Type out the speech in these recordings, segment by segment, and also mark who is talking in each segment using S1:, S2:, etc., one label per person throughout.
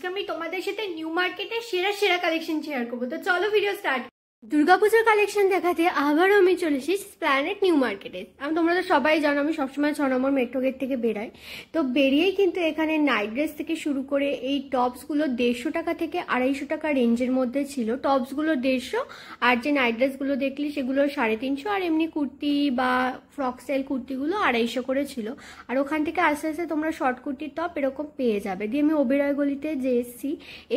S1: আজকে আমি তোমাদের সাথে নিউ মার্কেটের সেরা সেরা কালেকশন শেয়ার করবো। তো চলো ভিডিও স্টার্ট। দুর্গাপূজার কালেকশন দেখাতে আবারও আমি চলে এসেছি এসপ্ল্যানেড নিউ মার্কেটে। তোমরা তো সবাই জানো আমি সবসময় 6 নম্বর মেট্রো গেট থেকে বেরাই। তো বেরিয়েই কিন্তু এখানে নাইট ড্রেস থেকে শুরু করে এই টপসগুলো 150 টাকা থেকে 250 টাকা রেঞ্জের মধ্যে ছিল। টপসগুলো 150, আর যে নাইট ড্রেসগুলো দেখলি সেগুলো 350, আর এমনি কুর্তি বা ফ্রক স্টাইল কুর্তিগুলো 250 করে ছিল। আর ওখান থেকে আস্তে আস্তে তোমরা শর্ট কুর্তির টপ এরকম পেয়ে যাবে। দিয়ে আমি ওবেরয় গলিতে যে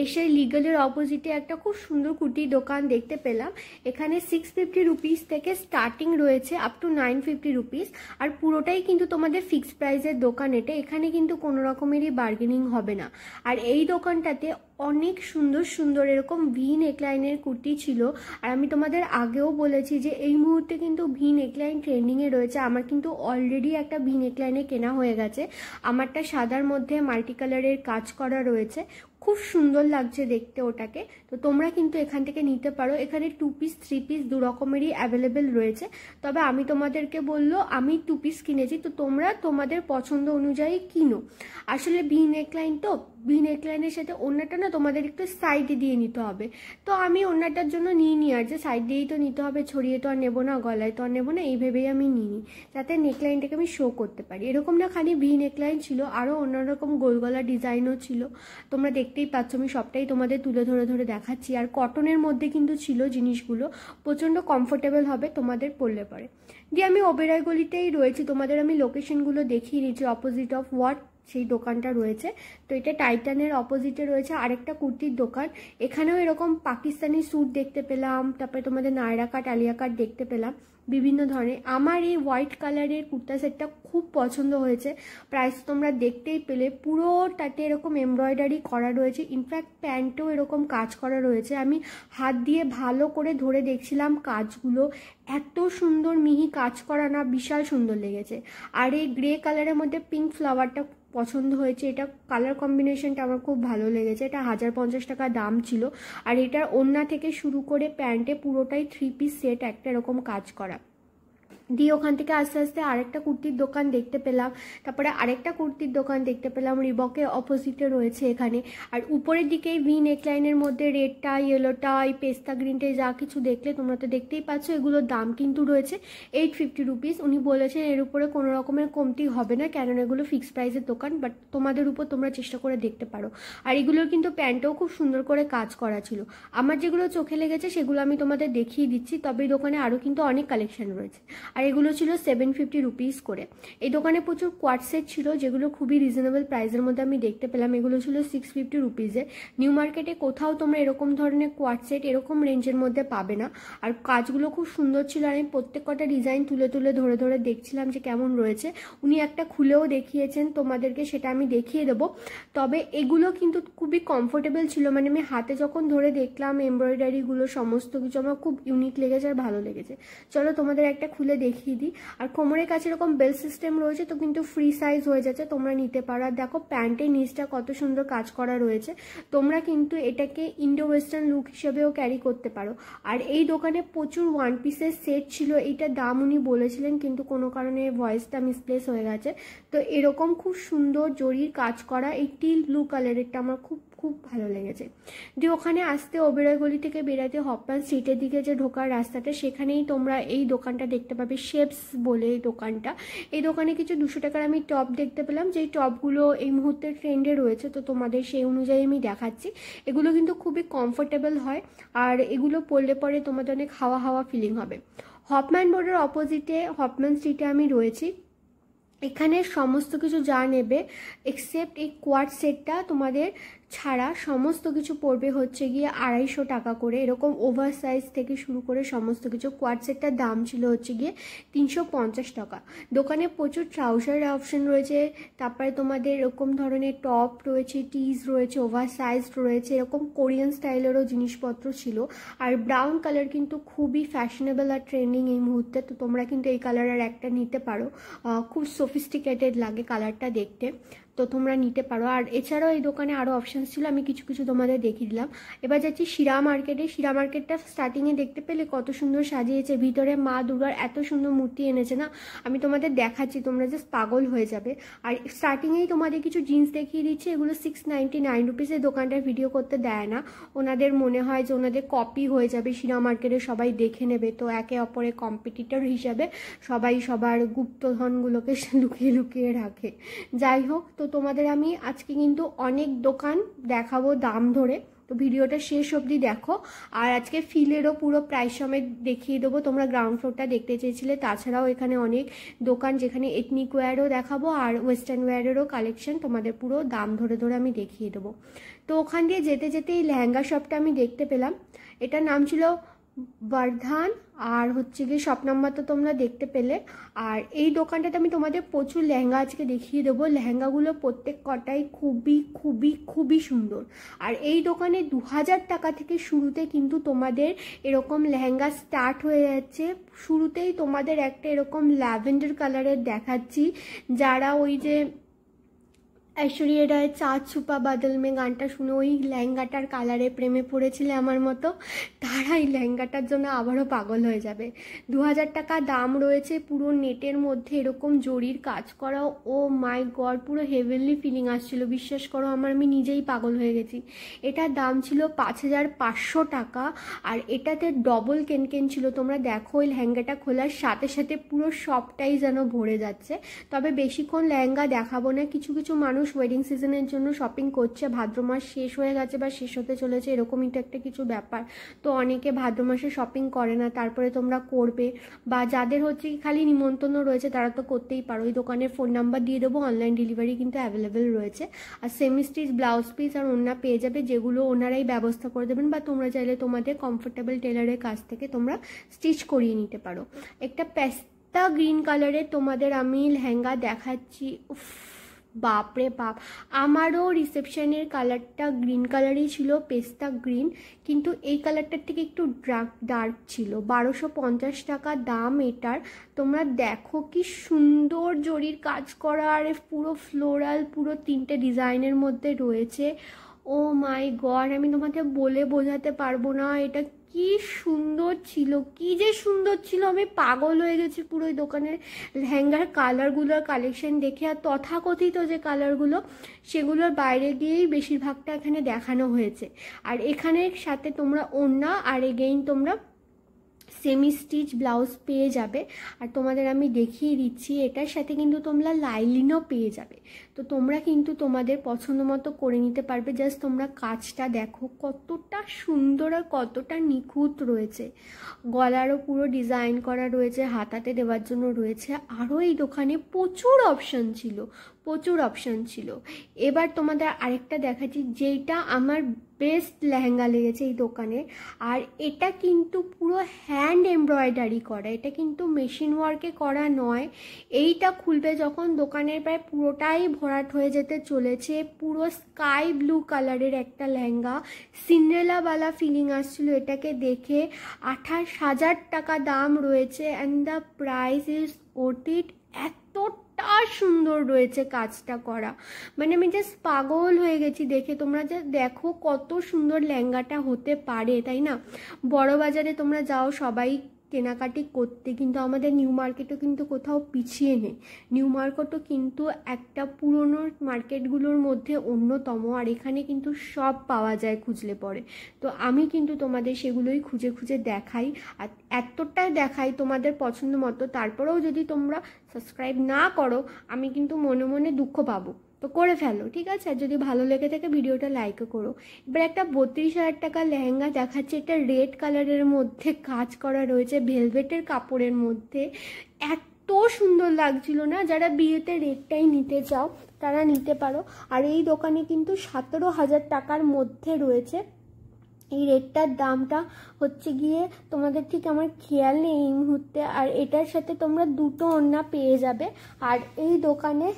S1: এসে লিগালের অপোজিটে একটা খুব সুন্দর কুর্তির দোকান দেখতে পেলাম। এখানে 650 রুপিস থেকে স্টার্টিং রয়েছে আপ টু 950 রুপিস, আর পুরোটাই কিন্তু তোমাদের ফিক্সড প্রাইসের দোকান। এখানে কিন্তু কোনো রকমেরই বার্গেনিং হবে না। আর এই দোকানটাতে অনেক সুন্দর সুন্দর এরকম ভি নেকলাইনের কুর্তি ছিল। আর আমি তোমাদের আগেও বলেছি যে এই মুহূর্তে কিন্তু ভি নেকলাইন ট্রেন্ডিংয়ে রয়েছে। আমার কিন্তু অলরেডি একটা ভি নেকলাইনে কেনা হয়ে গেছে। আমারটা সাদার মধ্যে মাল্টি কালারের কাজ করা রয়েছে, খুব সুন্দর লাগছে দেখতে ওটাকে। তো তোমরা কিন্তু এখান থেকে নিতে পারো। এখানে 2 পিস 3 পিস দু রকমেরই অ্যাভেলেবেল রয়েছে। তবে আমি তোমাদেরকে বললো আমি 2 পিস কিনেছি, তো তোমরা তোমাদের পছন্দ অনুযায়ী কিনো। আসলে ভি নেকলাইন, তো ভি নেকলাইনের সাথে ওড়নাটা না তোমাদের একটু সাইডে দিয়ে নিতে হবে। তো আমি ওড়নাটার জন্য নিই আর যে সাইড দিয়েই তো নিতে হবে, ছড়িয়ে তো আর নেবো না, গলায় তো আর নেবো না, এই ভেবেই আমি নিই যাতে নেকলাইনটাকে আমি শো করতে পারি। এরকম না খালি ভি নেকলাইন ছিল, আরও অন্যরকম গোল গলা ডিজাইনও ছিল। তোমরা দেখতেই পাচ্ছ আমি সবটাই তোমাদের তুলে ধরে ধরে দেখাচ্ছি। আর কটনের মধ্যে কিন্তু ছিল জিনিসগুলো, প্রচণ্ড কমফোর্টেবল হবে তোমাদের পরলে পরে। দিয়ে আমি ওবেরয় গলিতেই রয়েছি, তোমাদের আমি লোকেশনগুলো দেখিয়ে নিচ্ছি। অপোজিট অফ ওয়াট সেই দোকানটা রয়েছে। তো এটা টাইটানের অপোজিটে রয়েছে আরেকটা কুর্তির দোকান। এখানেও এরকম পাকিস্তানি স্যুট দেখতে পেলাম, তারপরে তোমাদের নায়রা কাট আলিয়া কাট দেখতে পেলাম বিভিন্ন ধরনের। আমার এই হোয়াইট কালারের কুর্তা সেটটা খুব পছন্দ হয়েছে। প্রাইস তোমরা দেখতেই পেলে, পুরোটাতে এরকম এমব্রয়ডারি করা রয়েছে। ইনফ্যাক্ট প্যান্টেও এরকম কাজ করা রয়েছে। আমি হাত দিয়ে ভালো করে ধরে দেখছিলাম কাজগুলো, এত সুন্দর মিহি কাজ করা না, বিশাল সুন্দর লেগেছে। আর এই গ্রে কালারের মধ্যে পিঙ্ক ফ্লাওয়ারটা পছন্দ হয়েছে। এটা কালার কম্বিনেশনটা আমার খুব ভালো লেগেছে। এটা 1050 টাকা দাম ছিল। আর এটার ওড়না থেকে শুরু করে প্যান্টে পুরোটাই 3 পিস সেট একটা এরকম কাজ করা। দিয়ে ওখান থেকে আস্তে আস্তে আরেকটা কুর্তির দোকান দেখতে পেলাম, তারপরে আরেকটা কুর্তির দোকান দেখতে পেলাম রিবকের অপোজিটে রয়েছে এখানে। আর উপরের দিকে ভি নেকলাইনের মধ্যে রেডটা, ইয়েলোটা, এই পেস্তা গ্রিনটে যা কিছু দেখলে তোমরা তো দেখতেই পাচ্ছ, এগুলোর দাম কিন্তু রয়েছে 850 রুপিস। উনি বলেছেন এর উপরে কোনো রকমের কমতি হবে না, কেননা এগুলো ফিক্সড প্রাইসের দোকান, বাট তোমাদের উপর তোমরা চেষ্টা করে দেখতে পারো। আর এগুলোর কিন্তু প্যান্টও খুব সুন্দর করে কাজ করা ছিল। আমার যেগুলো চোখে লেগেছে সেগুলো আমি তোমাদের দেখিয়ে দিচ্ছি, তবে এই দোকানে আরও কিন্তু অনেক কালেকশন রয়েছে। আর এগুলো ছিল 750 রুপিস করে। এই দোকানে প্রচুর কোয়াড সেট ছিল যেগুলো খুবই রিজনেবল প্রাইসের মধ্যে আমি দেখতে পেলাম। এগুলো ছিল 650 রুপিসে। নিউ মার্কেটে কোথাও তোমরা এরকম ধরনের কোয়াড সেট এরকম রেঞ্জের মধ্যে পাবে না। আর কাজগুলো খুব সুন্দর ছিল। আর আমি প্রত্যেকটা ডিজাইন তুলে তুলে ধরে ধরে দেখছিলাম যে কেমন রয়েছে। উনি একটা খুলেও দেখিয়েছেন তোমাদেরকে, সেটা আমি দেখিয়ে দেবো। তবে এগুলো কিন্তু খুবই কমফোর্টেবল ছিল, মানে আমি হাতে যখন ধরে দেখলাম এমব্রয়ডারিগুলো সমস্ত কিছু আমার খুব ইউনিক লেগেছে আর ভালো লেগেছে। চলো তোমাদের একটা খুলে দেখিয়ে দিই। আর কোমরের কাছে এরকম বেল সিস্টেম রয়েছে, তো কিন্তু ফ্রি সাইজ হয়ে যাচ্ছে, তোমরা নিতে পারো। আর দেখো প্যান্টের নিচটা কত সুন্দর কাজ করা রয়েছে। তোমরা কিন্তু এটাকে ইন্ডো ওয়েস্টার্ন লুক হিসেবেও ক্যারি করতে পারো। আর এই দোকানে প্রচুর 1 পিসের সেট ছিল। এইটার দাম উনি বলেছিলেন, কিন্তু কোনো কারণে ভয়েসটা মিসপ্লেস হয়ে গেছে। তো এরকম খুব সুন্দর জরির কাজ করা এই টিল ব্লু কালারেরটা আমার খুব খুব ভালো লেগেছে। দিয়ে ওখানে আসতে ওবেরয় গলি থেকে বেরাতে হপম্যান স্ট্রিটের দিকে যে ঢোকার রাস্তাটা, সেখানেই তোমরা এই দোকানটা দেখতে পাবে, শেপস বলে এই দোকানটা। এই দোকানে কিছু 200 টাকার আমি টপ দেখতে পেলাম, যেই টপগুলো এই মুহূর্তে ট্রেন্ডে রয়েছে, তো তোমাদের সেই অনুযায়ী আমি দেখাচ্ছি। এগুলো কিন্তু খুবই কমফোর্টেবল হয়, আর এগুলো পরলে পরে তোমাদের অনেক হাওয়া হাওয়া ফিলিং হবে। হপম্যান বোর্ডের অপোজিটে হপম্যান স্ট্রিটে আমি রয়েছি। এখানে সমস্ত কিছু যা নেবে এক্সেপ্ট এই কোয়াড সেটটা তোমাদের ছাড়া সমস্ত কিছু পড়বে হচ্ছে গিয়ে 250 টাকা করে। এরকম ওভার সাইজ থেকে শুরু করে সমস্ত কিছু। কোয়াড সেটটার দাম ছিল হচ্ছে গিয়ে 350 টাকা। দোকানে প্রচুর ট্রাউজার অপশন রয়েছে, তারপরে তোমাদের এরকম ধরনের টপ রয়েছে, টিজ রয়েছে, ওভার সাইজ রয়েছে, এরকম কোরিয়ান স্টাইলেরও জিনিসপত্র ছিল। আর ব্রাউন কালার কিন্তু খুবই ফ্যাশনেবল আর ট্রেন্ডিং এই মুহূর্তে, তো তোমরা কিন্তু এই কালারের একটা নিতে পারো। খুব সফিস্টিকেটেড লাগে কালারটা দেখতে। তো তোমরা নিতে পারো। আর এছাড়াও এই দোকানে আরও অপশানস ছিল, আমি কিছু কিছু তোমাদের দেখিয়ে দিলাম। এবার যাচ্ছি শিরা মার্কেটে। শিরা মার্কেটটা স্টার্টিংয়ে দেখতে পেলে কত সুন্দর সাজিয়েছে, ভিতরে মা দুর্গার এত সুন্দর মূর্তি এনেছে না, আমি তোমাদের দেখাচ্ছি, তোমরা জাস্ট পাগল হয়ে যাবে। আর স্টার্টিংয়েই তোমাদের কিছু জিন্স দেখিয়ে দিচ্ছে, এগুলো 699 রুপিস। এই দোকানটার ভিডিও করতে দেয় না, ওনাদের মনে হয় যে ওনাদের কপি হয়ে যাবে, শিরা মার্কেটে সবাই দেখে নেবে, তো একে অপরের কম্পিটিটর হিসাবে সবাই সবার গুপ্তধনগুলোকে লুকিয়ে লুকিয়ে রাখে। যাই হোক, তো তোমাদের আমি আজকে কিন্তু অনেক দোকান দেখাবো দাম ধরে, তো ভিডিওটা শেষ অবধি দেখো। আর আজকে ফিলেরও পুরো প্রাইস সমেত দেখিয়ে দেবো, তোমরা গ্রাউন্ড ফ্লোরটা দেখতে চেয়েছিলে। তাছাড়াও এখানে অনেক দোকান যেখানে এথনিক ওয়্যারও দেখাবো আর ওয়েস্টার্ন ওয়্যারেরও কালেকশন তোমাদের পুরো দাম ধরে ধরে আমি দেখিয়ে দেবো। তো ওখান দিয়ে যেতে যেতে এই লেহেঙ্গা শপটা আমি দেখতে পেলাম, এটার নাম ছিল বর্ধান, আর হচ্ছে গিয়ে শপ নাম্বার তো তোমরা দেখতে পেলে। আর এই দোকানটাতে আমি তোমাদের প্রচুর লেহেঙ্গা আজকে দেখিয়ে দেবো। লেহেঙ্গাগুলো প্রত্যেক কটাই খুবই খুবই খুবই সুন্দর। আর এই দোকানে 2000 টাকা থেকে শুরুতে কিন্তু তোমাদের এরকম লেহেঙ্গা স্টার্ট হয়ে যাচ্ছে। শুরুতেই তোমাদের একটা এরকম ল্যাভেন্ডার কালারের দেখাচ্ছি, যারা ওই যে ঐশ্বরিয়া রায় চাঁদ ছুপা বাদল মে গানটা শুনে ওই লেহেঙ্গাটার কালারে প্রেমে পড়েছিলে আমার মতো, তারা এই লেহেঙ্গাটার জন্য আবারও পাগল হয়ে যাবে। 2000 টাকা দাম রয়েছে, পুরো নেটের মধ্যে এরকম জরির কাজ করা, ও মাই গড, পুরো হেভেনলি ফিলিং আসছিল, বিশ্বাস করো আমি নিজেই পাগল হয়ে গেছি। এটার দাম ছিল 5500 টাকা। আর এটাতে ডবল কেনকেন ছিল, তোমরা দেখো ওই লেহেঙ্গাটা খোলার সাথে সাথে পুরো সবটাই যেন ভরে যাচ্ছে। তবে বেশিক্ষণ লেহেঙ্গা দেখাবো না, কিছু কিছু মানুষ ওয়েডিং সিজনের জন্য শপিং করছে, ভাদ্র মাস শেষ হয়ে গেছে বা শেষ হতে চলেছে, এরকমই তো একটা কিছু ব্যাপার। তো অনেকে ভাদ্র মাসে শপিং করে না, তারপরে তোমরা করবে, বা যাদের হচ্ছে খালি নিমন্ত্রণ রয়েছে তারা তো করতেই পারো। ওই দোকানের ফোন নাম্বার দিয়ে দেবো, অনলাইন ডেলিভারি কিন্তু অ্যাভেলেবেল রয়েছে। আর সেমি স্টিচ ব্লাউজ পিস আর ওড়না পেয়ে যাবে, যেগুলো ওনারাই ব্যবস্থা করে দেবেন, বা তোমরা চাইলে তোমাদের কমফোর্টেবল টেলারের কাছ থেকে তোমরা স্টিচ করিয়ে নিতে পারো। একটা পেস্তা গ্রিন কালারের তোমাদের আমি লেহেঙ্গা দেখাচ্ছি, বাপরে বাপ, আমারও রিসেপশনের কালারটা গ্রিন কালারই ছিল, পেস্তা গ্রিন, কিন্তু এই কালারটার থেকে একটু ডার্ক ছিল। 1250 টাকা দাম এটার। তোমরা দেখো কি সুন্দর জরির কাজ করা, আর পুরো ফ্লোরাল, পুরো 3টে ডিজাইনের মধ্যে রয়েছে। ও মাই গড, আমি তোমাকে বলে বোঝাতে পারবো না এটা কি সুন্দর ছিল, কি যে সুন্দর ছিল, আমি পাগল হয়ে গেছি পুরো এই দোকানের লেহেঙ্গার কালারগুলোর কালেকশন দেখে। আর তথাকথিত যে কালারগুলো সেগুলোর বাইরে গিয়েই বেশিরভাগটা এখানে দেখানো হয়েছে। আর এখানের সাথে তোমরা ওড়না আর এগেইন তোমরা সেমি স্টিচ ব্লাউজ পেয়ে যাবে। আর তোমাদের আমি দেখিয়ে দিচ্ছি, এটার সাথে কিন্তু তোমরা লাইলিনও পেয়ে যাবে। তো তোমরা কিন্তু তোমাদের পছন্দ মতো করে নিতে পারবে। জাস্ট তোমরা কাজটা দেখো কতটা সুন্দর আর কতটা নিখুঁত রয়েছে। গলারও পুরো ডিজাইন করা রয়েছে, হাতাতে দেওয়ার জন্য রয়েছে। আরও এই দোকানে প্রচুর অপশান ছিল, প্রচুর অপশান ছিল। এবার তোমাদের আরেকটা দেখাচ্ছি, যেটা আমার বেস্ট লেহেঙ্গা লেগেছে এই দোকানে। আর এটা কিন্তু পুরো হ্যান্ড এমব্রয়ডারি করা, এটা কিন্তু মেশিন ওয়ার্কে করা নয়। এইটা খুলবে যখন দোকানের প্রায় পুরোটাই ভরাট হয়ে যেতে চলেছে। পুরো স্কাই ব্লু কালারের একটা লেহেঙ্গা, সিন্ড্রেলাওয়ালা ফিলিং আসছিল এটাকে দেখে। 28,000 টাকা দাম রয়েছে, and the price is worth it. এতটা সুন্দর রয়েছে কাজটা করা, মানে আমি জাস্ট পাগল হয়ে গেছি দেখে। তোমরা যা দেখো কত সুন্দর লেহেঙ্গাটা হতে পারে, তাই না? বড় বাজারে তোমরা যাও সবাই কেনাকাটি করতে, কিন্তু আমাদের নিউ মার্কেটও কিন্তু কোথাও পিছিয়ে নেই। নিউ মার্কেটও কিন্তু একটা পুরনো মার্কেটগুলোর মধ্যে অন্যতম, আর এখানে কিন্তু সব পাওয়া যায় খুঁজলে পরে। তো আমি কিন্তু তোমাদের সেগুলোই খুঁজে খুঁজে দেখাই, আর এতটাই দেখাই তোমাদের পছন্দ মতো। তারপরেও যদি তোমরা সাবস্ক্রাইব না করো, আমি কিন্তু মনে মনে দুঃখ পাবো। তো করে ফেলো, ঠিক আছে? আর যদি ভালো লেগে থাকে ভিডিওটা লাইকও করো। এবার একটা 32,000 টাকা লেহেঙ্গা দেখাচ্ছে, এটা রেড কালারের মধ্যে কাজ করা রয়েছে, ভেলভেটের কাপড়ের মধ্যে। এত সুন্দর লাগছিল না, যারা বিয়েতে রেডটাই নিতে চাও তারা নিতে পারো। আর এই দোকানে কিন্তু 17,000 টাকার মধ্যে রয়েছে। এই রেডটার দামটা হচ্ছে গিয়ে তোমাদের ঠিক আমার খেয়াল নেই এই মুহূর্তে। আর এটার সাথে তোমরা দুটো ওড়না পেয়ে যাবে। আর এই দোকানে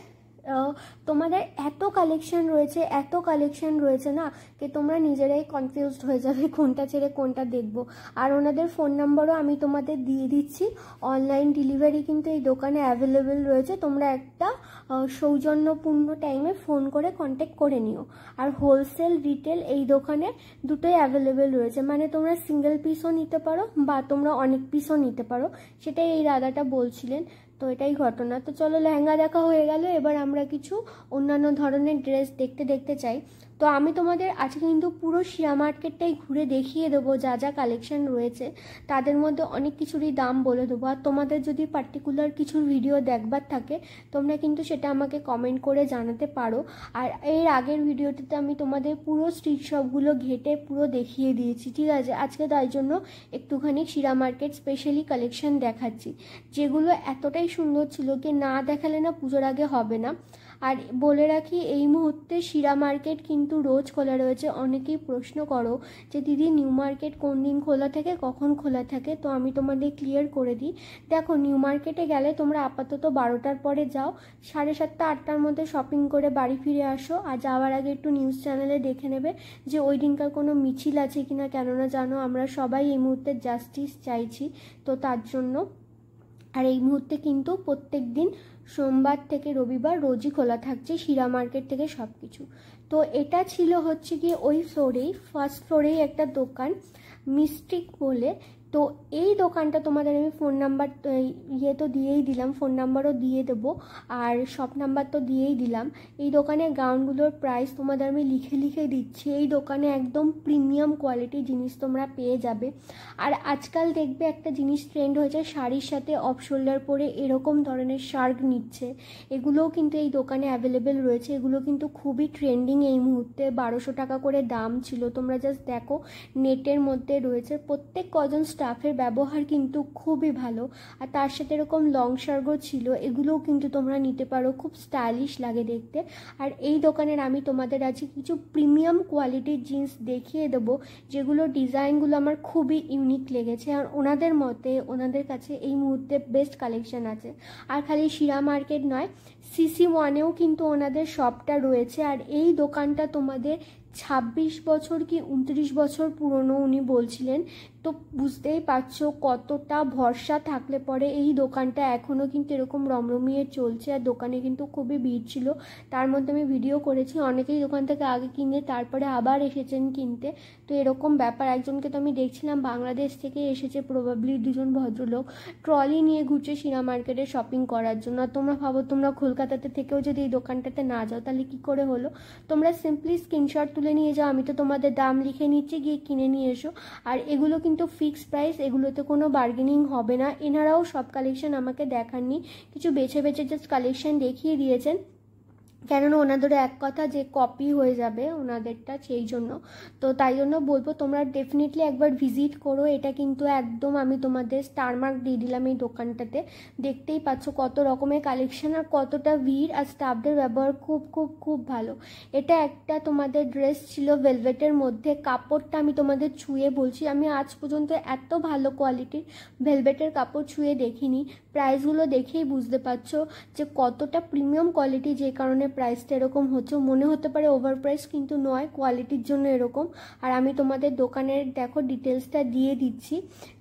S1: তোমাদের এত কালেকশন রয়েছে না যে তোমরা নিজেরাই কনফিউজড হয়ে যাবে কোনটা ছেড়ে কোনটা দেখবো। আর ওনাদের ফোন নাম্বারও আমি তোমাদের দিয়ে দিচ্ছি। অনলাইন ডেলিভারি কিন্তু এই দোকানে অ্যাভেলেবেল রয়েছে, তোমরা একটা সৌজন্যপূর্ণ টাইমে ফোন করে কন্ট্যাক্ট করে নিও। আর হোলসেল রিটেল এই দোকানে দুটোই অ্যাভেলেবেল রয়েছে, মানে তোমরা সিঙ্গেল পিসও নিতে পারো বা তোমরা অনেক পিসও নিতে পারো, সেটাই এই দাদাটা বলছিলেন। তো এটাই ঘটনা। তো চলো, লেহেঙ্গা দেখা হয়ে গেল, এবার আমরা কিছু অন্যান্য ধরনের ড্রেস দেখতে চাই। তো আমি তোমাদের আজকে কিন্তু পুরো শিয়া মার্কেটটাই ঘুরে দেখিয়ে দেবো যা যা কালেকশন রয়েছে, তাদের মধ্যে অনেক কিছুরই দাম বলে দেবো। আর তোমাদের যদি পার্টিকুলার কিছুর ভিডিও দেখবার থাকে তোমরা কিন্তু সেটা আমাকে কমেন্ট করে জানাতে পারো। আর এর আগের ভিডিওটিতে আমি তোমাদের পুরো স্ট্রিট শপগুলো ঘেটে পুরো দেখিয়ে দিয়েছি, ঠিক আছে। আজকে তাই জন্য একটুখানি শিয়া মার্কেট স্পেশালি কালেকশন দেখাচ্ছি, যেগুলো এতটাই সুন্দর ছিল কি না দেখালে না পুজোর আগে হবে না। আর বলে রাখি, এই মুহূর্তে শিয়া মার্কেট কিন্তু রোজ খোলা রয়েছে। অনেকেই প্রশ্ন করো যে দিদি নিউ মার্কেট কোন দিন খোলা থাকে, কখন খোলা থাকে, তো আমি তোমাদের ক্লিয়ার করে দিই। দেখো, নিউ মার্কেটে গেলে তোমরা আপাতত 12টার পরে যাও, 7:30 8টার মধ্যে শপিং করে বাড়ি ফিরে আসো। আর যাওয়ার আগে একটু নিউজ চ্যানেলে দেখে নেবে যে ওই দিনকার কোনো মিছিল আছে কিনা, কেননা জানো আমরা সবাই এই মুহূর্তে জাস্টিস চাইছি, তো তার জন্য। আর এই মুহূর্তে কিন্তু প্রত্যেক দিন সোমবার থেকে রবিবার রোজই খোলা থাকছে শিয়া মার্কেট থেকে সব কিছু। তো এটা ছিল হচ্ছে গিয়ে ওই ফ্লোরেই, ফার্স্ট ফ্লোরেই একটা দোকান মিস্টিক বলে। তো এই দোকানটা তোমাদের আমি ফোন নাম্বার তো দিয়েই দিলাম, ফোন নাম্বারও দিয়ে দেবো, আর শপ নাম্বার তো দিয়েই দিলাম। এই দোকানের গাউনগুলোর প্রাইস তোমাদের আমি লিখে দিচ্ছি। এই দোকানে একদম প্রিমিয়াম কোয়ালিটির জিনিস তোমরা পেয়ে যাবে। আর আজকাল দেখবে একটা জিনিস ট্রেন্ড হয়েছে, শাড়ির সাথে অফ শোল্ডার পরে এরকম ধরনের শার্ট নিচ্ছে, এগুলোও কিন্তু এই দোকানে অ্যাভেলেবেল রয়েছে। এগুলো কিন্তু খুবই ট্রেন্ডিং এই মুহূর্তে, 1200 টাকা করে দাম ছিল। তোমরা জাস্ট দেখো, নেটের মধ্যে রয়েছে। প্রত্যেক কজন স্টাফের ব্যবহার কিন্তু খুবই ভালো। আর তার সাথে এরকম লং শার্টও ছিল, এগুলোও কিন্তু তোমরা নিতে পারো, খুব স্টাইলিশ লাগে দেখতে। আর এই দোকানের আমি তোমাদের আজকে কিছু প্রিমিয়াম কোয়ালিটির জিন্স দেখিয়ে দেবো, যেগুলো ডিজাইনগুলো আমার খুবই ইউনিক লেগেছে। আর ওনাদের মতে, ওনাদের কাছে এই মুহূর্তে বেস্ট কালেকশন আছে। আর খালি শিয়া মার্কেট নয়, CC1-এও কিন্তু ওনাদের শপটা রয়েছে। আর এই দোকানটা তোমাদের 26 বছর কি 29 বছর পুরনো উনি বলছিলেন। তো বুঝতেই পারছো কতটা ভরসা থাকলে পরে এই দোকানটা এখনও কিন্তু এরকম রমরমিয়ে চলছে। আর দোকানে কিন্তু খুবই ভিড় ছিল, তার মধ্যে আমি ভিডিও করেছি। অনেকেই দোকান থেকে আগে কিনে তারপরে আবার এসেছেন কিনতে। তো এরকম ব্যাপার। একজনকে তো আমি দেখছিলাম বাংলাদেশ থেকে এসেছে, প্রবাবলি দুজন ভদ্রলোক ট্রলি নিয়ে ঘুরছে শিয়া মার্কেটে শপিং করার জন্য। আর তোমরা ভাবো, তোমরা কলকাতাতে থেকেও যদি এই দোকানটাতে না যাও তাহলে কি করে হলো। তোমরা সিম্পলি স্ক্রিনশট তুলে নিয়ে যাও, আমি তো তোমাদের দাম লিখে নিচ্ছি, গিয়ে কিনে নিয়ে এসো। আর এগুলো কিন্তু ফিক্সড প্রাইস, এগুলোতে কোনো বার্গেনিং হবে না। এনারাও সব কালেকশন আমাকে দেখাননি, কিছু বেছে জাস্ট কালেকশন দেখিয়ে দিয়েছেন, কেননা ওনাদেরও এক কথা যে কপি হয়ে যাবে ওনাদেরটা, সেই জন্য। তো তাই জন্য বলবো তোমরা ডেফিনেটলি একবার ভিজিট করো। এটা কিন্তু একদম আমি তোমাদের স্টার মার্ক দিয়ে দিলাম এই দোকানটাতে। দেখতেই পাচ্ছ কত রকমের কালেকশন আর কতটা ভিড়, আর স্টাফদের ব্যবহার খুব খুব খুব ভালো। এটা একটা তোমাদের ড্রেস ছিল ভেলভেটের মধ্যে, কাপড়টা আমি তোমাদের ছুঁয়ে বলছি, আমি আজ পর্যন্ত এত ভালো কোয়ালিটির ভেলভেটের কাপড় ছুঁয়ে দেখিনি। প্রাইসগুলো দেখেই বুঝতে পারছো যে কতটা প্রিমিয়াম কোয়ালিটি, যে কারণে প্রাইসটা এরকম হচ্ছে। মনে হতে পারে ওভার প্রাইস, কিন্তু নয়, কোয়ালিটির জন্য এরকম। আর আমি তোমাদের দোকানের দেখো ডিটেলসটা দিয়ে দিচ্ছি।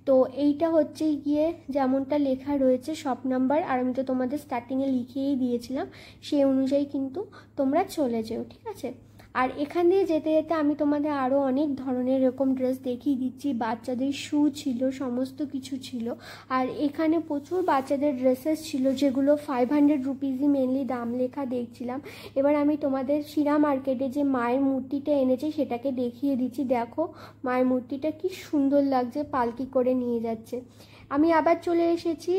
S1: তো এইটা হচ্ছে গিয়ে যেমনটা লেখা রয়েছে শপ নাম্বার, আর আমি তো তোমাদের স্টার্টিংয়ে লিখিয়েই দিয়েছিলাম, সেই অনুযায়ী কিন্তু তোমরা চলে যেও, ঠিক আছে। আর এখান দিয়ে যেতে যেতে আমি তোমাদের আরও অনেক ধরনের এরকম ড্রেস দেখিয়ে দিচ্ছি। বাচ্চাদের শু ছিল, সমস্ত কিছু ছিল। আর এখানে প্রচুর বাচ্চাদের ড্রেসেস ছিল, যেগুলো 500 রুপিসই মেনলি দাম লেখা দেখছিলাম। এবার আমি তোমাদের শিয়া মার্কেটে যে মায়ের মূর্তিটা এনেছে সেটাকে দেখিয়ে দিচ্ছি। দেখো মায়ের মূর্তিটা কি সুন্দর লাগছে, পালকি করে নিয়ে যাচ্ছে। আমি আবার চলে এসেছি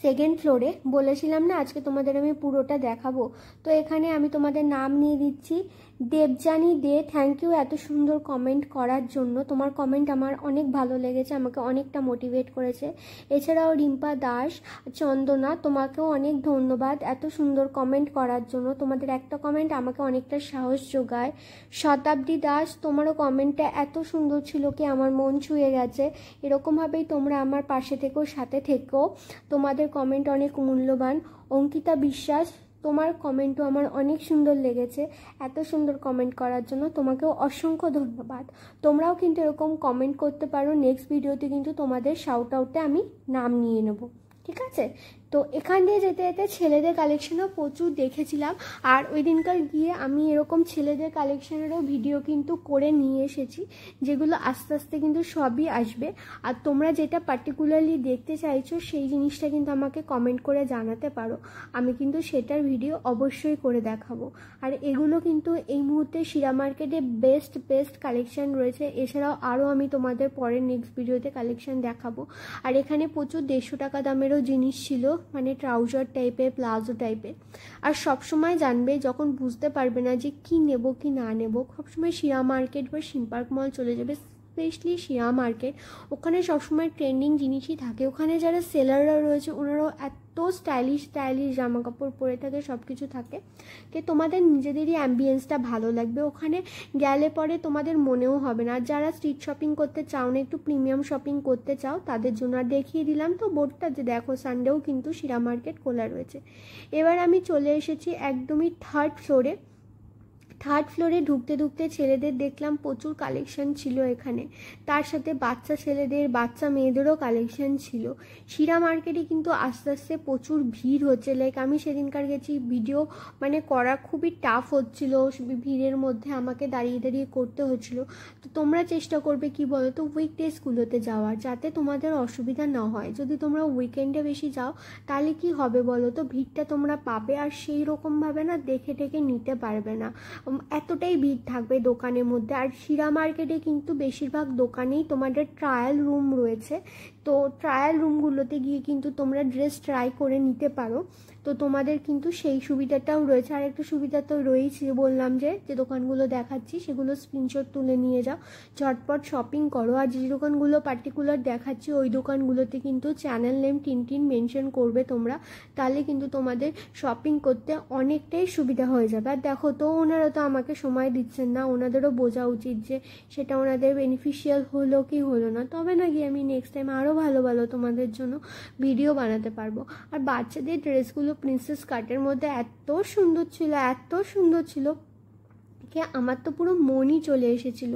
S1: সেকেন্ড ফ্লোরে। বলেছিলাম না আজকে তোমাদের আমি পুরোটা দেখাবো। তো এখানে আমি তোমাদের নাম নিয়ে দিচ্ছি, দেবজানি দে। থ্যাংক ইউ এত সুন্দর কমেন্ট করার জন্য, তোমার কমেন্ট আমার অনেক ভালো লেগেছে, আমাকে অনেকটা মোটিভেট করেছে। এছাড়াও রিম্পা দাস, চন্দনা, তোমাকেও অনেক ধন্যবাদ এত সুন্দর কমেন্ট করার জন্য। তোমাদের একটা কমেন্ট আমাকে অনেকটা সাহস যোগায়। শতাব্দী দাস, তোমারও কমেন্টটা এত সুন্দর ছিল কি আমার মন ছুঁয়ে গেছে। এরকমভাবেই তোমরা আমার পাশে থেকেও, সাথে থেকেও, তোমাদের কমেন্ট অনেক মূল্যবান। অঙ্কিতা বিশ্বাস, তোমার কমেন্টও আমার অনেক সুন্দর লেগেছে। এত সুন্দর কমেন্ট করার জন্য তোমাকেও অসংখ্য ধন্যবাদ। তোমরাও কিন্তু এরকম কমেন্ট করতে পারো, নেক্সট ভিডিওতে কিন্তু তোমাদের শাউট আউটে আমি নাম নিয়ে নেব, ঠিক আছে? তো এখান দিয়ে যেতে যেতে ছেলেদের কালেকশনও প্রচুর দেখেছিলাম, আর ওই দিনকার গিয়ে আমি এরকম ছেলেদের কালেকশনেরও ভিডিও কিন্তু করে নিয়ে এসেছি, যেগুলো আস্তে আস্তে কিন্তু সবই আসবে। আর তোমরা যেটা পার্টিকুলারলি দেখতে চাইছো সেই জিনিসটা কিন্তু আমাকে কমেন্ট করে জানাতে পারো, আমি কিন্তু সেটার ভিডিও অবশ্যই করে দেখাবো। আর এগুলো কিন্তু এই মুহূর্তে শিরা মার্কেটে বেস্ট কালেকশন রয়েছে। এছাড়াও আরও আমি তোমাদের পরের নেক্সট ভিডিওতে কালেকশন দেখাবো। আর এখানে প্রচুর 150 টাকা দামেরও জিনিস ছিল, মানে ট্রাউজার টাইপের, প্লাজো টাইপের। আর সবসময় জানবে যখন বুঝতে পারবে না যে কি নেব কি না নেব, সবসময় শিরা মার্কেট বা সিম্পার্ক মল চলে যাবে, স্পেশালি শিরা মার্কেট। ওখানে সবসময় ট্রেন্ডিং জিনিসই থাকে। ওখানে যারা সেলাররা রয়েছে ওনারাও এত স্টাইলিশ জামা কাপড় পরে থাকে, সব কিছু থাকে যে তোমাদের নিজেদেরই অ্যাম্বিয়েন্সটা ভালো লাগবে। ওখানে গেলে পরে তোমাদের মনেও হবে না। যারা স্ট্রিট শপিং করতে চাও না, একটু প্রিমিয়াম শপিং করতে চাও, তাদের জন্য আর দেখিয়ে দিলাম তো বোর্ডটা, যে দেখো সানডেও কিন্তু শিরা মার্কেট খোলা রয়েছে। এবার আমি চলে এসেছি একদমই থার্ড ফ্লোরে ঢুকতে ছেলেদের দেখলাম প্রচুর কালেকশন ছিল এখানে, তার সাথে বাচ্চা ছেলেদের বাচ্চা মেয়েদেরও কালেকশন ছিল। শিরা মার্কেটে কিন্তু আস্তে আস্তে প্রচুর ভিড় হচ্ছে। লাইক আমি সেদিনকার গেছি, ভিডিও মানে করা খুবই টাফ হচ্ছিল, ভিড়ের মধ্যে আমাকে দাঁড়িয়ে করতে হচ্ছিল। তো তোমরা চেষ্টা করবে কি বলো তো, উইকডেজগুলোতে যাওয়ার, যাতে তোমাদের অসুবিধা না হয়। যদি তোমরা উইকেন্ডে বেশি যাও তাহলে কি হবে বলো তো, ভিড়টা তোমরা পাবে আর সেই রকমভাবে না দেখে নিতে পারবে না, এতটাই ভিড় থাকবে দোকানের মধ্যে। আর শিরা মার্কেটে কিন্তু বেশিরভাগ দোকানেই তোমাদের ট্রায়াল রুম রয়েছে, তো ট্রায়াল রুমগুলোতে গিয়ে কিন্তু তোমরা ড্রেস ট্রাই করে নিতে পারো। তো তোমাদের কিন্তু সেই সুবিধাটাও রয়েছে। আর একটা সুবিধা তো রয়েছে, বললাম যে দোকানগুলো দেখাচ্ছি সেগুলো স্ক্রিনশট তুলে নিয়ে যাও, ঝটপট শপিং করো। আর যে দোকানগুলো পার্টিকুলার দেখাচ্ছি ওই দোকানগুলোতে কিন্তু চ্যানেল নেম টিন মেনশন করবে তোমরা, তাহলে কিন্তু তোমাদের শপিং করতে অনেকটাই সুবিধা হয়ে যাবে। আর দেখো তো ওনারা তো আমাকে সময় দিচ্ছেন না, ওনাদেরও বোঝা উচিত যে সেটা ওনাদের বেনিফিশিয়াল হলো কি হলো না, তবে না গিয়ে আমি নেক্সট টাইম আরও ভালো তোমাদের জন্য ভিডিও বানাতে পারবো। আর বাচ্চাদের ড্রেসগুলো প্রিন্সেস কাটের মধ্যে এত সুন্দর ছিল কে আমার তো পুরো মনই চলে এসেছিল।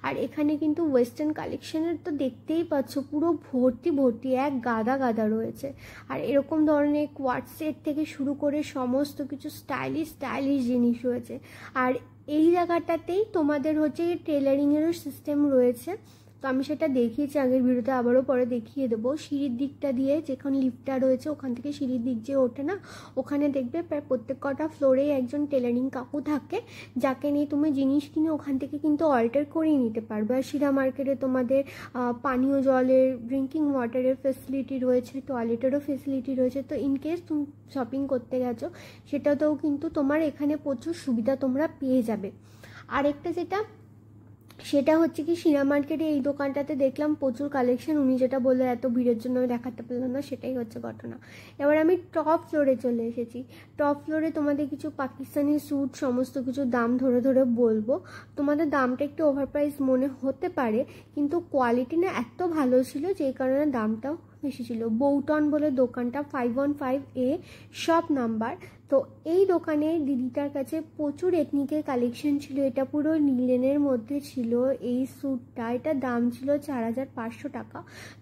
S1: আর এখানে কিন্তু ওয়েস্টার্ন কালেকশনের তো দেখতেই পাচ্ছ পুরো ভর্তি এক গাদা রয়েছে। আর এরকম ধরনের কোয়ার্ড সেট থেকে শুরু করে সমস্ত কিছু স্টাইলিশ জিনিস রয়েছে। আর এই জায়গাটাতেই তোমাদের হচ্ছে টেলারিংয়েরও সিস্টেম রয়েছে, তো আমি সেটা দেখিয়েছি আগের ভিডিওতে, আবারও পরে দেখিয়ে দেবো। সিঁড়ির দিকটা দিয়ে যেখানে লিফটটা রয়েছে ওখান থেকে সিঁড়ির দিক যে ওঠে না, ওখানে দেখবে প্রায় প্রত্যেক কটা ফ্লোরেই একজন টেলারিং কাকু থাকে, যাকে নিয়ে তুমি জিনিস কিনে ওখান থেকে কিন্তু অল্টার করিয়ে নিতে পারবে। আর শিরা মার্কেটে তোমাদের পানীয় জলের, ড্রিঙ্কিং ওয়াটারের ফেসিলিটি রয়েছে, টয়লেটেরও ফেসিলিটি রয়েছে। তো ইনকেস তুমি শপিং করতে গেছো সেটাতেও কিন্তু তোমার এখানে প্রচুর সুবিধা তোমরা পেয়ে যাবে। আরেকটা সেটা হচ্ছে কি, শিরা মার্কেটে এই দোকানটাতে দেখলাম প্রচুর কালেকশন, উনি যেটা বললে এত ভিড়ের জন্য আমি দেখাতে পারলাম না, সেটাই হচ্ছে ঘটনা। এবার আমি টপ ফ্লোরে চলে এসেছি। টপ ফ্লোরে তোমাদের কিছু পাকিস্তানি স্যুট সমস্ত কিছু দাম ধরে বলবো। তোমাদের দামটা একটু ওভারপ্রাইস মনে হতে পারে, কিন্তু কোয়ালিটি না এত ভালো ছিল যেই কারণে দামটাও বেশি ছিল। বৌটন বলে দোকানটা, 515A শপ নাম্বার। তো এই দোকানে দিদিটার কাছে প্রচুর এথনিকের কালেকশন ছিল। এটা পুরো লিনেনের মধ্যে ছিল এই স্যুটটা, এটা দাম ছিল 4500 টাকা।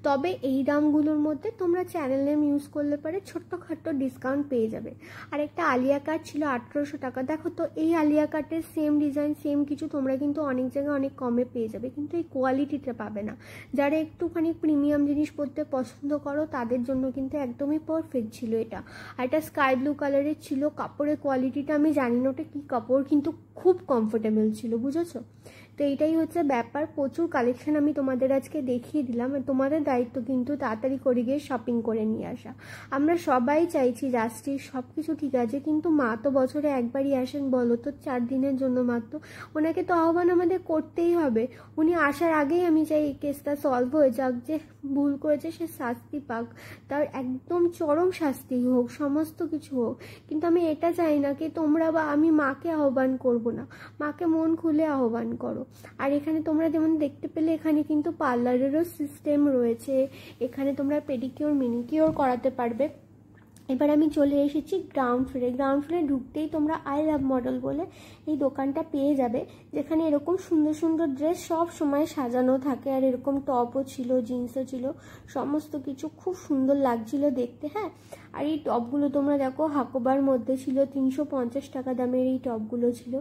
S1: তবে এই দামগুলোর মধ্যে তোমরা চ্যানেল নেম ইউজ করলে পরে ছোট্টখাট্টো ডিসকাউন্ট পেয়ে যাবে। আর একটা আলিয়া কাট ছিল 1800 টাকা। দেখো তো এই আলিয়া কাটের সেম ডিজাইন সেম কিছু তোমরা কিন্তু অনেক জায়গায় অনেক কমে পেয়ে যাবে, কিন্তু এই কোয়ালিটিটা পাবে না। যারা একটুখানি প্রিমিয়াম জিনিস পরতে পছন্দ করো তাদের জন্য কিন্তু একদমই পারফেক্ট ছিল এটা। আর এটা স্কাই ব্লু কালারের ছিল, কাপড়ের কোয়ালিটিটা আমি জানি না ওটা কি কাপড়, কিন্তু খুব কমফোর্টেবল ছিল, বুঝেছো? তো এইটাই হচ্ছে ব্যাপার। প্রচুর কালেকশন আমি তোমাদের আজকে দেখিয়ে দিলাম। তোমাদের দায়িত্ব কিন্তু তাড়াতাড়ি করে গিয়ে শপিং করে নিয়ে আসা। আমরা সবাই চাইছি যাচ্ছি সব কিছু ঠিক আছে, কিন্তু মা তো বছরে একবারই আসেন, বলো তো 4 দিনের জন্য মাত্র, ওনাকে তো আহ্বান আমাদের করতেই হবে। উনি আসার আগেই আমি চাই এই কেসটা সলভ হয়ে যাক, যে ভুল করেছে সে শাস্তি পাক, তার একদম চরম শাস্তি হোক, সমস্ত কিছু হোক। কিন্তু আমি এটা চাই না কি তোমরা বা আমি মাকে আহ্বান করব না, মাকে মন খুলে আহ্বান করো। আর এখানে তোমরা যেমন দেখতে পেলে এখানে কিন্তু পার্লারেরও সিস্টেম রয়েছে, এখানে তোমরা পেডিকিওর মিনিকিওর করাতে পারবে। এবার আমি চলে এসেছি গ্রাউন্ড ফ্লোরে। গ্রাউন্ড ফ্লোরে ঢুকতেই তোমরা আই লাভ মডেল বলে এই দোকানটা পেয়ে যাবে, যেখানে এরকম সুন্দর সুন্দর ড্রেস সব সময় সাজানো থাকে। আর এরকম টপও ছিল, জিন্সও ছিল, সমস্ত কিছু খুব সুন্দর লাগছিল দেখতে। হ্যাঁ, আর এই টপগুলো তোমরা দেখো হাকোবার মধ্যে ছিল, 350 টাকা দামের এই টপগুলো ছিল।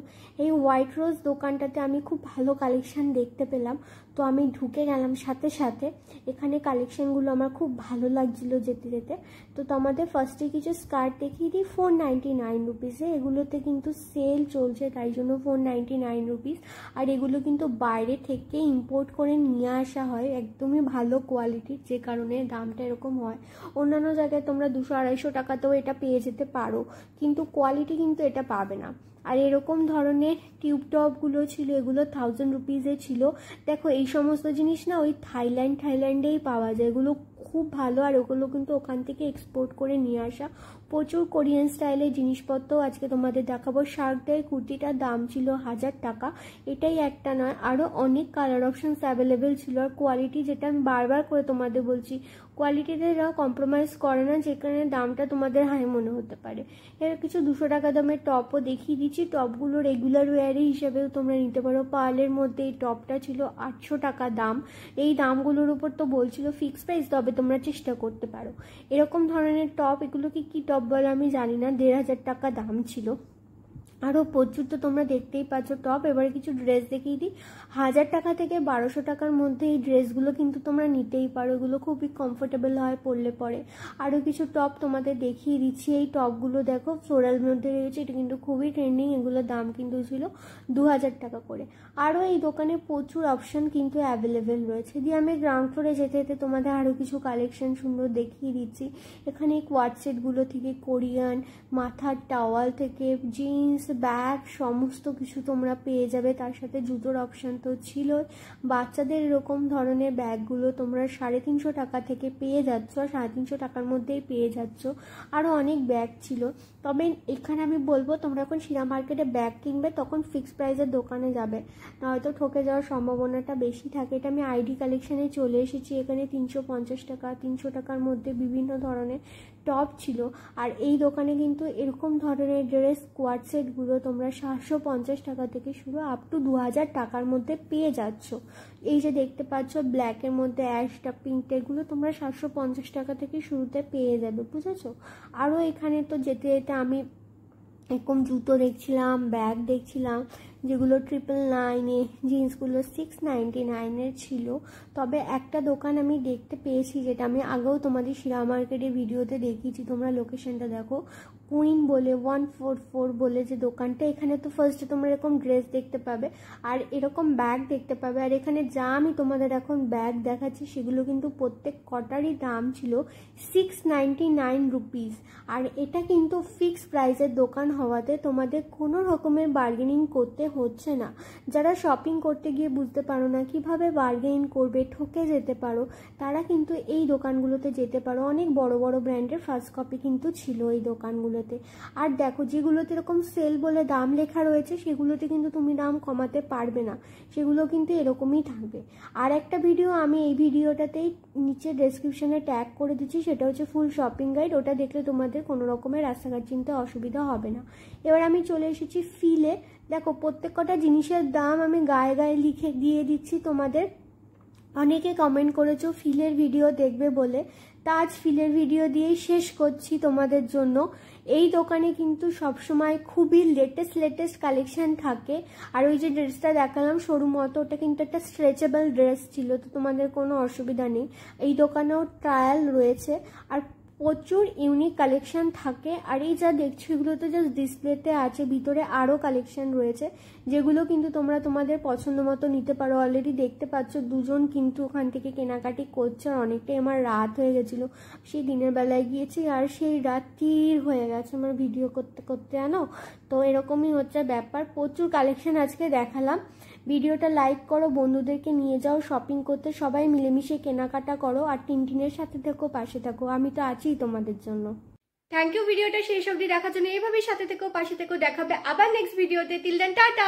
S1: এই হোয়াইট রোজ দোকানটাতে আমি খুব ভালো কালেকশান দেখতে পেলাম, তো আমি ঢুকে গেলাম সাথে সাথে। এখানে কালেকশানগুলো আমার খুব ভালো লাগছিলো যেতে যেতে। তো তোমাদের ফার্স্টে কিছু স্কার্ট দেখিয়ে দিই 499 রুপিসে। এগুলোতে কিন্তু সেল চলছে, তাই জন্য 499 রুপিস। আর এগুলো কিন্তু বাইরে থেকে ইম্পোর্ট করে নিয়ে আসা হয়, একদমই ভালো কোয়ালিটির, যে কারণে দামটা এরকম হয়। অন্যান্য জায়গায় তোমরা 200-250 টাকাতেও এটা পেয়ে যেতে পারো, কিন্তু কোয়ালিটি কিন্তু এটা পাবে না। আর এরকম ধরনের টিউব টপগুলো ছিল, এগুলো 1000 রুপিসে ছিল। দেখো এই সমস্ত জিনিস না ওই থাইল্যান্ডেই পাওয়া যায়, এগুলো খুব ভালো। আর ওগুলো কিন্তু ওখান থেকে এক্সপোর্ট করে নিয়ে আসা। প্রচুর কোরিয়ান স্টাইলের জিনিসপত্র আজকে তোমাদের দেখাবো। শার্কটার কুর্তিটার দাম ছিল 1000 টাকা। এটাই একটা নয়, আরও অনেক কালার অপশনস অ্যাভেলেবেল ছিল। আর কোয়ালিটি, যেটা আমি বারবার করে তোমাদের বলছি, কোয়ালিটিতে এরা কম্প্রোমাইজ করে না, যেখানে দামটা তোমাদের হাই মনে হতে পারে। এর কিছু 200 টাকা দামের টপও দেখিয়ে দিচ্ছি। টপগুলো রেগুলার ওয়ারি হিসেবেও তোমরা নিতে পারো। পার্লের মধ্যে এই টপটা ছিল 800 টাকা দাম। এই দামগুলোর উপর তো বলছিল ফিক্স প্রাইস, তবে তোমরা চেষ্টা করতে পারো। এরকম ধরনের টপ, এগুলোকে কি টপ বলে আমি জানি না, 1500 টাকা দাম ছিল। আরও প্রচুর তো তোমরা দেখতেই পাচ্ছ টপ। এবারে কিছু ড্রেস দেখিয়ে দিই। 1000 টাকা থেকে 1200 টাকার মধ্যে এই ড্রেসগুলো কিন্তু তোমরা নিতেই পারো, এগুলো খুবই কমফোর্টেবল হয় পরলে পরে। আরও কিছু টপ তোমাদের দেখিয়ে দিচ্ছি। এই টপগুলো দেখো ফ্লোরাল মধ্যে রয়েছে, এটা কিন্তু খুবই ট্রেন্ডিং। এগুলোর দাম কিন্তু ছিল 2000 টাকা করে। আরও এই দোকানে প্রচুর অপশান কিন্তু অ্যাভেলেবেল রয়েছে। দিয়ে আমি গ্রাউন্ড ফ্লোরে যেতে যেতে তোমাদের আরও কিছু কালেকশন সুন্দর দেখিয়ে দিচ্ছি। এখানে এই কোয়াড সেটগুলো থেকে কোরিয়ান মাথার টাওয়াল থেকে জিন্স, ব্যাগ, সমস্ত কিছু তোমরা পেয়ে যাবে। তার সাথে জুতোর অপশান তো ছিল। বাচ্চাদের এরকম ধরনের ব্যাগগুলো তোমরা 350 টাকা থেকে পেয়ে যাচ্ছ, 350 টাকার মধ্যেই পেয়ে যাচ্ছ। আরও অনেক ব্যাগ ছিল। তবে এখানে আমি বলবো, তোমরা এখন শিরা মার্কেটে ব্যাগ কিনবে তখন ফিক্সড প্রাইসের দোকানে যাবে, নয়তো ঠকে যাওয়ার সম্ভাবনাটা বেশি থাকে। এটা আমি আইডি কালেকশানে চলে এসেছি। এখানে 350 টাকা, 300 টাকার মধ্যে বিভিন্ন ধরনের টপ ছিল। আর এই দোকানে কিন্তু এরকম ধরনের ড্রেস কোয়াড সেটগুলো তোমরা 750 টাকা থেকে শুরু আপ টু 2000 টাকার মধ্যে পেয়ে যাচ্ছ। এই যে দেখতে পাচ্ছ ব্ল্যাকের মধ্যে অ্যাশটা, পিঙ্কটা, এগুলো তোমরা 750 টাকা থেকে শুরুতে পেয়ে যাবে, বুঝেছো? আরও এখানে তো যেতে যেতে আমি এরকম জুতো দেখছিলাম, ব্যাগ দেখছিলাম, যেগুলো 999-এ, জিন্সগুলো 699-এর ছিল। তবে একটা দোকান আমি দেখতে পেয়েছি, যেটা আমি আগেও তোমাদের শিরা মার্কেটের ভিডিওতে দেখিয়েছি, তোমরা লোকেশনটা দেখো, কুইন বলে 144 বলে যে দোকানটা। এখানে তো ফার্স্টে তোমরা এরকম ড্রেস দেখতে পাবে আর এরকম ব্যাগ দেখতে পাবে। আর এখানে যা আমি তোমাদের এখন ব্যাগ দেখাচ্ছি সেগুলো কিন্তু প্রত্যেক কটারই দাম ছিল 699 রুপিস। আর এটা কিন্তু ফিক্সড প্রাইসের দোকান হওয়াতে তোমাদের কোনো রকমের বার্গেনিং করতে হচ্ছে না। যারা শপিং করতে গিয়ে বুঝতে পারো না কিভাবে বার্গেনিং করবে, ঠকে যেতে পারো, তারা কিন্তু এই দোকানগুলোতে যেতে পারো। অনেক বড় বড় ব্র্যান্ডের ফার্স্ট কপি কিন্তু ছিল এই দোকানগুলোতে। আর দেখো, যেগুলোতে এরকম সেল বলে দাম লেখা রয়েছে সেগুলোতে কিন্তু তুমি দাম কমাতে পারবে না, সেগুলো কিন্তু এরকমই থাকবে। আর একটা ভিডিও আমি এই ভিডিওটাতেই নিচে ডেসক্রিপশনে ট্যাগ করে দিচ্ছি, সেটা হচ্ছে ফুল শপিং গাইড। ওটা দেখলে তোমাদের কোনো রকমের রাস্তাঘাট চিনতে অসুবিধা হবে না। এবার আমি চলে এসেছি ফিলে। দেখো, প্রত্যেক কটা জিনিসের দাম আমি গায়ে গায়ে লিখে দিয়ে দিচ্ছি তোমাদের। অনেকে কমেন্ট করেছো ফিলের ভিডিও দেখবে বলে, তা আজ ফিলের ভিডিও দিয়েই শেষ করছি তোমাদের জন্য। এই দোকানে কিন্তু সবসময় খুবই লেটেস্ট কালেকশন থাকে। আর ওই যে ড্রেসটা দেখালাম সরু মতো, ওটা কিন্তু একটা স্ট্রেচেবল ড্রেস ছিল, তো তোমাদের কোনো অসুবিধা নেই। এই দোকানেও ট্রায়াল রয়েছে আর প্রচুর ইউনিক কালেকশন থাকে। আর এই যা দেখছো এগুলো তো জাস্ট ডিসপ্লেতে আছে, ভিতরে আরও কালেকশন রয়েছে যেগুলো কিন্তু তোমরা তোমাদের পছন্দ মতো নিতে পারো। অলরেডি দেখতে পাচ্ছ দুজন কিন্তু ওখান থেকে কেনাকাটি করছে। আর অনেকটাই আমার রাত হয়ে গেছিলো, সেই দিনের বেলায় গিয়েছি আর সেই রাত্রির হয়ে গেছে আমার ভিডিও করতে করতে, জানো তো এরকমই হচ্ছে ব্যাপার। প্রচুর কালেকশন আজকে দেখালাম। ভিডিওটা লাইক করো, বন্ধুদেরকে নিয়ে যাও শপিং করতে, সবাই মিলেমিশে কেনাকাটা করো। আর টিনটিনের সাথে থেকো, পাশে থাকো, আমি তো আছি তোমাদের জন্য। থ্যাংক ইউ ভিডিওটা শেষ অবধি দেখার জন্য। এইভাবেই সাথে থেকো, পাশে থেকো। দেখাবে আবার নেক্সট ভিডিওতে। Till then tata.